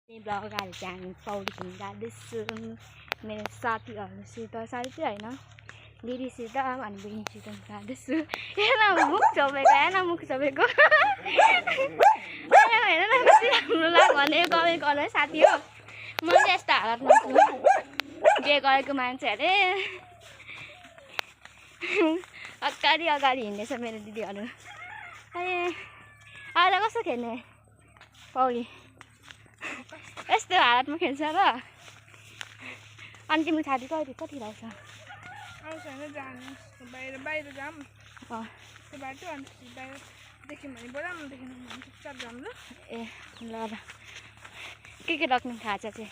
blog हाल्नु चाहिँ हामी पौडी खेल्न जाँदैछौँ मेरो साथीहरूसित साथी चाहिँ होइन दिदीसित अनि बहिनीसित जाँदैछु हेर मुख चपेको हेर न कति राम्रो लाग्यो भने कमेन्ट गर्नु साथी हो म चाहिँ यस्तो हालतमा छु जे गरेको मान्छे अरे अगाडि हिँड्दैछ मेरो दिदीहरू आज कस्तो खेल्ने पौडी यस्तो हालतमा खेल्छ र अनि तिम्रो साथी कति रहेछ बाहिर जाम त्यो बाटो अन्त बाहिर देख्यौँ भने बोलाउनु देखेन भने चुपचाप जाम ल ए ल के राख्नु थाहा छ चाहिँ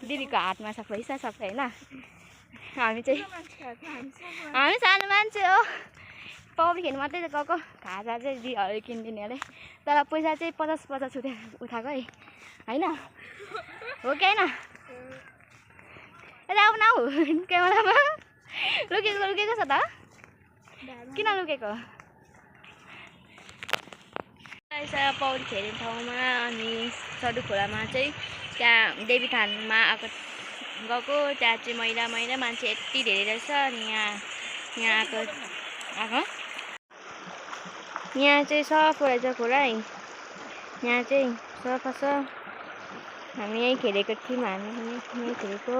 दिदीको हातमा छ पैसा सबै होइन हामी सानो मान्छे हो पौडी खेल्नु मात्रै गएको खाजा चाहिँ दिदीहरू किनिदिने अरे तर पैसा चाहिँ 50 उठाएको है होइन हो कि होइन आऊ न हौ क्यामेरामा लुकेको छ त किन लुकेको पौडी खेल्ने ठाउँमा अनि सडु खोलामा चाहिँ त्यहाँ देवीथानमा गएको त्यहाँ चाहिँ मैला मान्छे यति धेरै रहेछ अनि यहाँ आएको यहाँ चाहिँ सफा रहेछ खोला है यहाँ चाहिँ सफा छ हामी यहीँ खेलेको थियौँ हामी यहीँ खेलेको